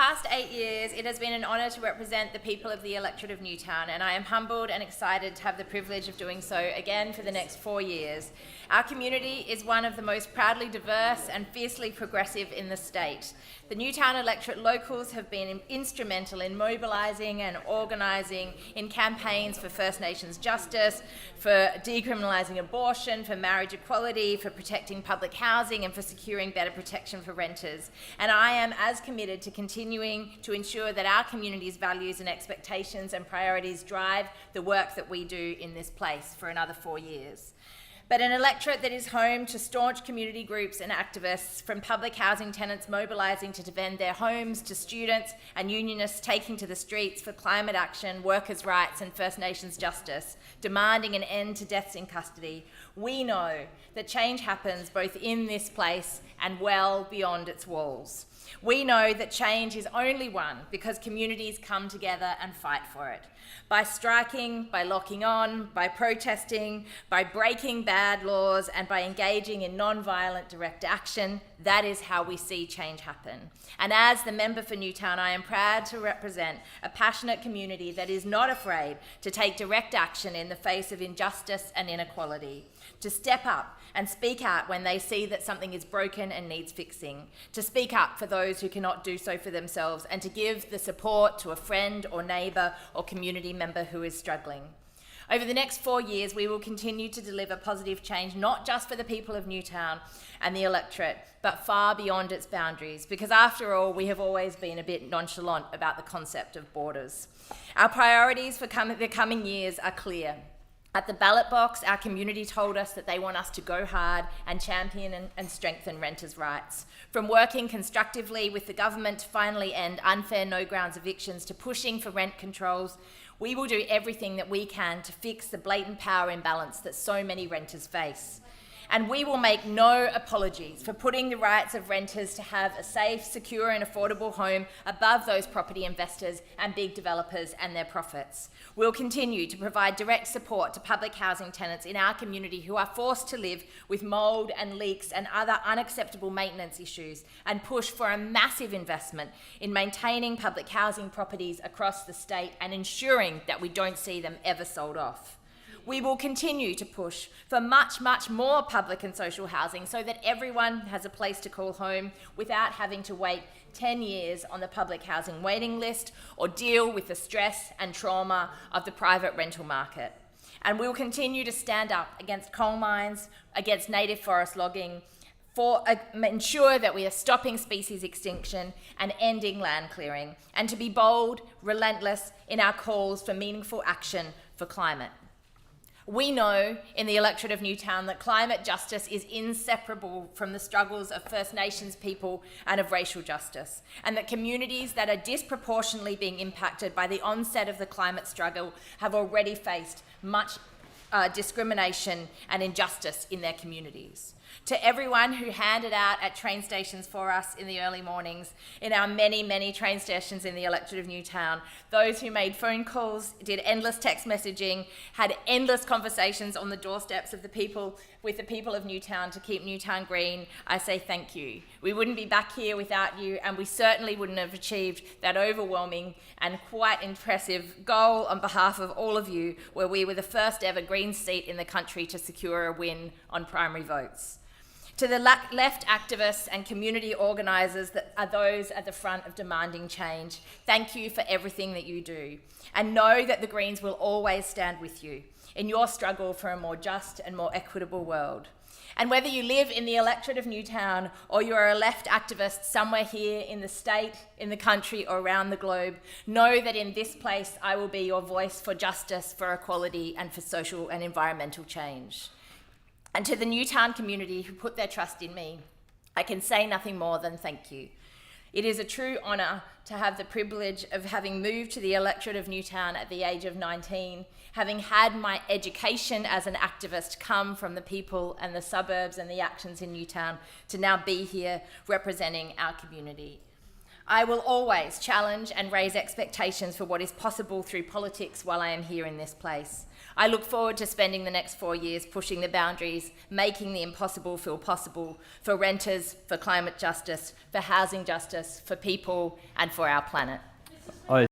past 8 years, it has been an honour to represent the people of the Electorate of Newtown, and I am humbled and excited to have the privilege of doing so again for the next 4 years. Our community is one of the most proudly diverse and fiercely progressive in the state. The Newtown Electorate locals have been instrumental in mobilising and organising in campaigns for First Nations justice, for decriminalising abortion, for marriage equality, for protecting public housing and for securing better protection for renters. And I am as committed to continuing to ensure that our community's values and expectations and priorities drive the work that we do in this place for another 4 years. But an electorate that is home to staunch community groups and activists, from public housing tenants mobilising to defend their homes, to students and unionists taking to the streets for climate action, workers' rights and First Nations justice, demanding an end to deaths in custody, we know that change happens both in this place and well beyond its walls. We know that change is only won because communities come together and fight for it. By striking, by locking on, by protesting, by breaking bad laws, and by engaging in non-violent direct action, that is how we see change happen. And as the member for Newtown, I am proud to represent a passionate community that is not afraid to take direct action in the face of injustice and inequality, to step up and speak out when they see that something is broken and needs fixing, to speak up for those who cannot do so for themselves, and to give the support to a friend or neighbour or community member who is struggling. Over the next 4 years, we will continue to deliver positive change, not just for the people of Newtown and the electorate, but far beyond its boundaries, because after all, we have always been a bit nonchalant about the concept of borders. Our priorities for the coming years are clear. At the ballot box, our community told us that they want us to go hard and champion and strengthen renters' rights. From working constructively with the government to finally end unfair no-grounds evictions to pushing for rent controls, we will do everything that we can to fix the blatant power imbalance that so many renters face. And we will make no apologies for putting the rights of renters to have a safe, secure and affordable home above those property investors and big developers and their profits. We'll continue to provide direct support to public housing tenants in our community who are forced to live with mould and leaks and other unacceptable maintenance issues, and push for a massive investment in maintaining public housing properties across the state and ensuring that we don't see them ever sold off. We will continue to push for much, much more public and social housing so that everyone has a place to call home without having to wait 10 years on the public housing waiting list or deal with the stress and trauma of the private rental market. And we will continue to stand up against coal mines, against native forest logging, for ensure that we are stopping species extinction and ending land clearing, and to be bold, relentless in our calls for meaningful action for climate. We know in the electorate of Newtown that climate justice is inseparable from the struggles of First Nations people and of racial justice, and that communities that are disproportionately being impacted by the onset of the climate struggle have already faced much discrimination and injustice in their communities. To everyone who handed out at train stations for us in the early mornings, in our many, many train stations in the electorate of Newtown, those who made phone calls, did endless text messaging, had endless conversations on the doorsteps of the people of Newtown to keep Newtown green, I say thank you. We wouldn't be back here without you, and we certainly wouldn't have achieved that overwhelming and quite impressive goal on behalf of all of you, where we were the first ever Green seat in the country to secure a win on primary votes. To the left activists and community organisers that are those at the front of demanding change, thank you for everything that you do. And know that the Greens will always stand with you in your struggle for a more just and more equitable world. And whether you live in the electorate of Newtown or you're a left activist somewhere here in the state, in the country or around the globe, know that in this place I will be your voice for justice, for equality and for social and environmental change. And to the Newtown community who put their trust in me, I can say nothing more than thank you. It is a true honour to have the privilege of having moved to the electorate of Newtown at the age of 19, having had my education as an activist come from the people and the suburbs and the actions in Newtown, to now be here representing our community. I will always challenge and raise expectations for what is possible through politics while I am here in this place. I look forward to spending the next 4 years pushing the boundaries, making the impossible feel possible for renters, for climate justice, for housing justice, for people, and for our planet.